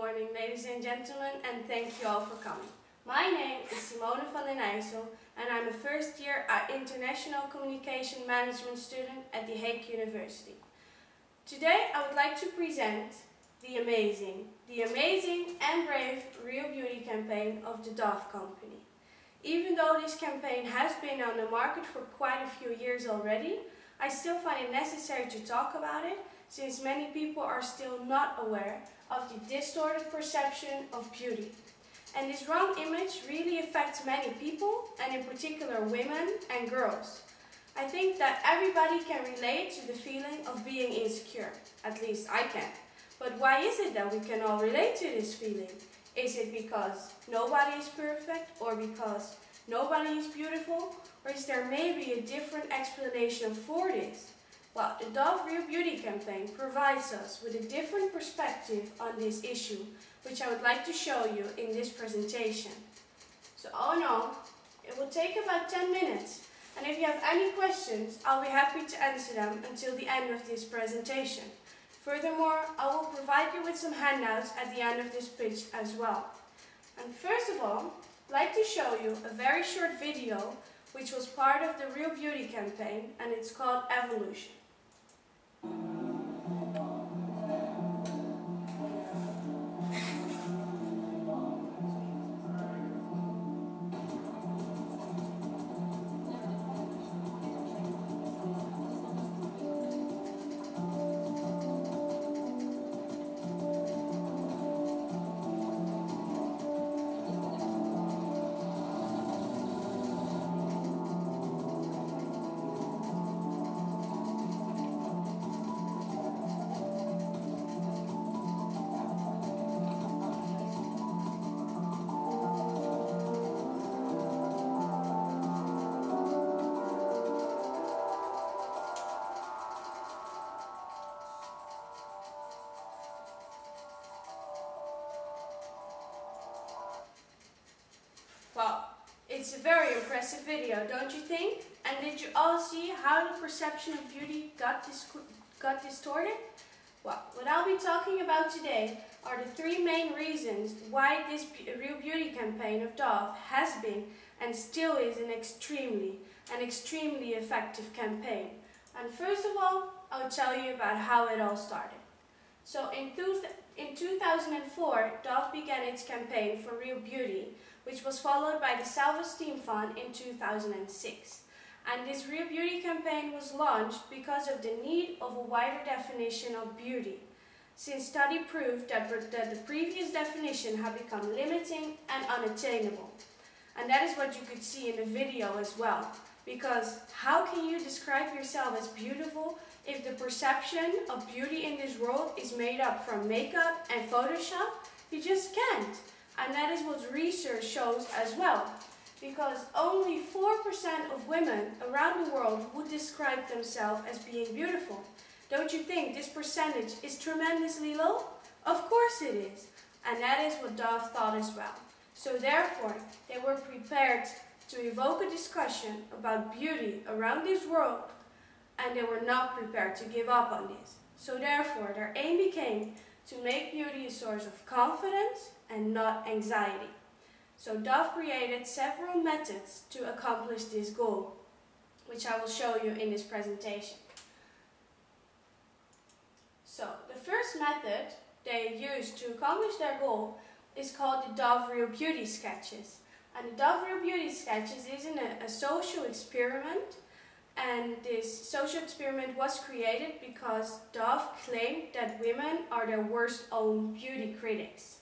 morning, ladies and gentlemen, and thank you all for coming. My name is Simone van den IJssel, and I'm a first-year International Communication Management student at the Hague University. Today, I would like to present the amazing and brave Real Beauty campaign of the Dove Company. Even though this campaign has been on the market for quite a few years already, I still find it necessary to talk about it, since many people are still not aware of the distorted perception of beauty. And this wrong image really affects many people, and in particular women and girls. I think that everybody can relate to the feeling of being insecure. At least I can. But why is it that we can all relate to this feeling? Is it because nobody is perfect, or because nobody is beautiful? Or is there maybe a different explanation for this? Well, the Dove Real Beauty campaign provides us with a different perspective on this issue, which I would like to show you in this presentation. So all in all, it will take about 10 minutes, and if you have any questions, I'll be happy to answer them until the end of this presentation. Furthermore, I will provide you with some handouts at the end of this pitch as well. And first of all, I'd like to show you a very short video which was part of the Real Beauty campaign, and it's called Evolution. Well, it's a very impressive video, don't you think? And did you all see how the perception of beauty got distorted? Well, what I'll be talking about today are the three main reasons why this Real Beauty campaign of Dove has been and still is an extremely effective campaign. And first of all, I'll tell you about how it all started. So in 2004, Dove began its campaign for Real Beauty, which was followed by the Self-Esteem Fund in 2006. And this Real Beauty campaign was launched because of the need of a wider definition of beauty, since study proved that the previous definition had become limiting and unattainable. And that is what you could see in the video as well, because how can you describe yourself as beautiful if the perception of beauty in this world is made up from makeup and Photoshop? You just can't. And that is what research shows as well, because only 4% of women around the world would describe themselves as being beautiful. Don't you think this percentage is tremendously low? Of course it is. And that is what Dove thought as well. So therefore, they were prepared to evoke a discussion about beauty around this world, and they were not prepared to give up on this. So therefore, their aim became to make beauty a source of confidence and not anxiety. So Dove created several methods to accomplish this goal, which I will show you in this presentation. So the first method they used to accomplish their goal is called the Dove Real Beauty Sketches. And the Dove Real Beauty Sketches is a social experiment, and this social experiment was created because Dove claimed that women are their worst own beauty critics.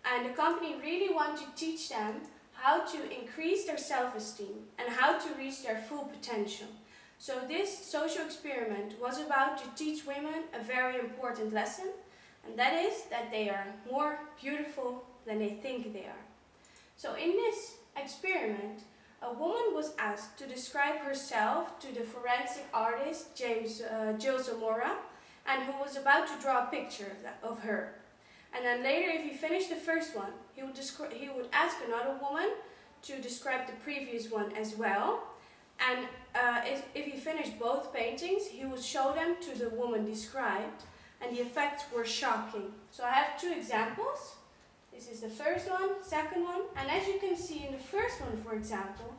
And the company really wanted to teach them how to increase their self-esteem and how to reach their full potential. So this social experiment was about to teach women a very important lesson, and that is that they are more beautiful than they think they are. So in this experiment, a woman was asked to describe herself to the forensic artist IJssel, and who was about to draw a picture of her. And then later, if he finished the first one, he would ask another woman to describe the previous one as well. And if he finished both paintings, he would show them to the woman described. and the effects were shocking. So I have two examples. This is the first one, second one, and as you can see in the first one, for example,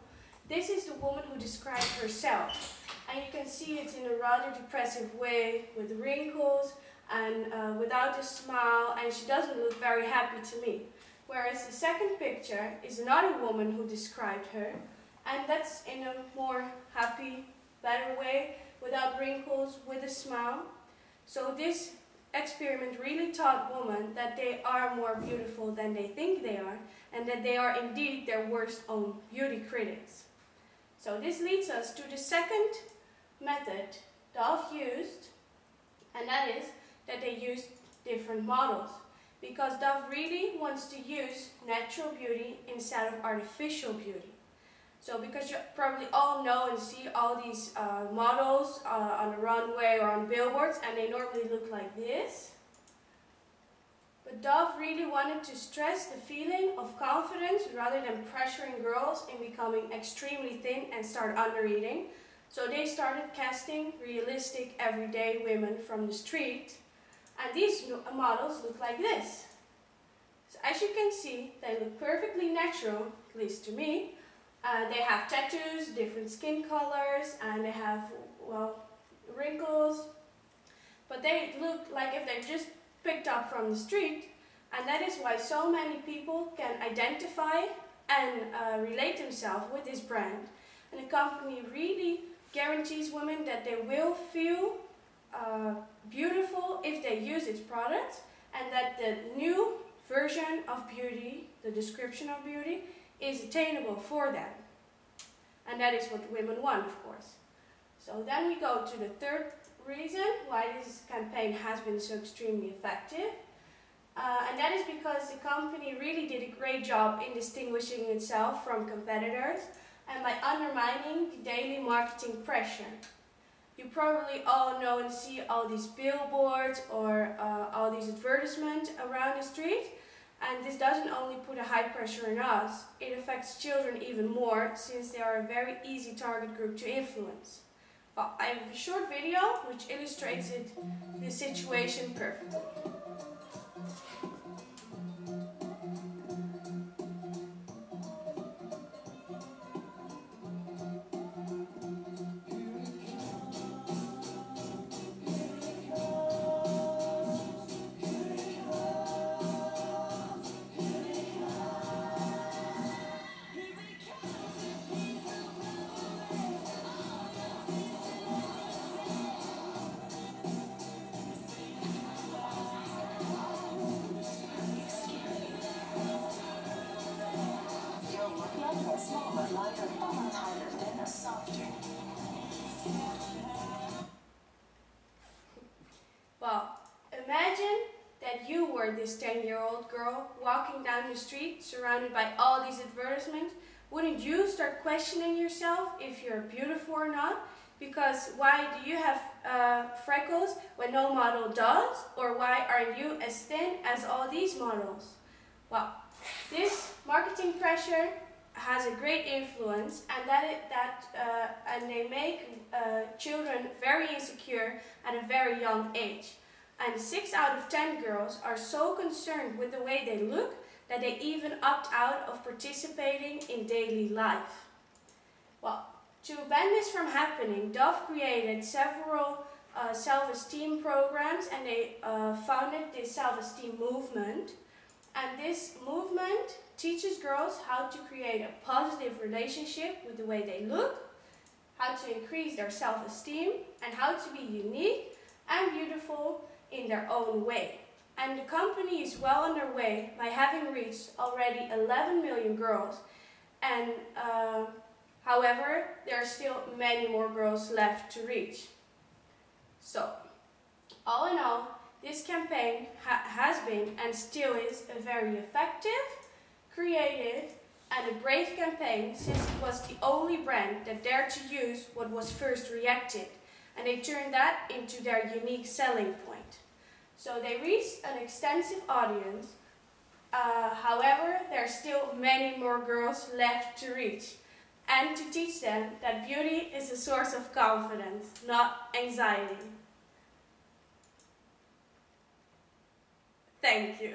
this is the woman who described herself. And you can see it's in a rather depressive way, with wrinkles and without a smile, and she doesn't look very happy to me. Whereas the second picture is another woman who described her, and that's in a more happy, better way, without wrinkles, with a smile. So this experiment really taught women that they are more beautiful than they think they are, and that they are indeed their worst own beauty critics. So this leads us to the second method Dove used, and that is that they used different models. Because Dove really wants to use natural beauty instead of artificial beauty. So because you probably all know and see all these models on the runway or on billboards, and they normally look like this. But Dove really wanted to stress the feeling of confidence rather than pressuring girls in becoming extremely thin and start under-eating. So they started casting realistic everyday women from the street, and these models look like this. So as you can see, they look perfectly natural, at least to me. They have tattoos, different skin colors, and they have, well, wrinkles. But they look like if they're just picked up from the street, and that is why so many people can identify and relate themselves with this brand. And the company really guarantees women that they will feel beautiful if they use its products, and that the new version of beauty, the description of beauty, is attainable for them. And that is what women want, of course. So then we go to the third reason why this campaign has been so extremely effective. And that is because the company really did a great job in distinguishing itself from competitors and by undermining the daily marketing pressure. You probably all know and see all these billboards or all these advertisements around the street. And this doesn't only put a high pressure on us, it affects children even more, since they are a very easy target group to influence. Well, I have a short video which illustrates the situation perfectly. Well, imagine that you were this 10-year-old girl walking down the street surrounded by all these advertisements. Wouldn't you start questioning yourself if you're beautiful or not? Because why do you have freckles when no model does? Or why aren't you as thin as all these models? Well, this marketing pressure has a great influence, and and they make children very insecure at a very young age. And 6 out of 10 girls are so concerned with the way they look that they even opt out of participating in daily life. Well, to prevent this from happening, Dove created several self-esteem programs, and they founded this self-esteem movement. And this movement teaches girls how to create a positive relationship with the way they look, how to increase their self-esteem, and how to be unique and beautiful in their own way. And the company is well on their way by having reached already 11 million girls. And however, there are still many more girls left to reach. So, all in all, this campaign has been and still is a very effective, creative and a brave campaign, since it was the only brand that dared to use what was first rejected, and they turned that into their unique selling point. So they reached an extensive audience, however there are still many more girls left to reach, and to teach them that beauty is a source of confidence, not anxiety. Thank you.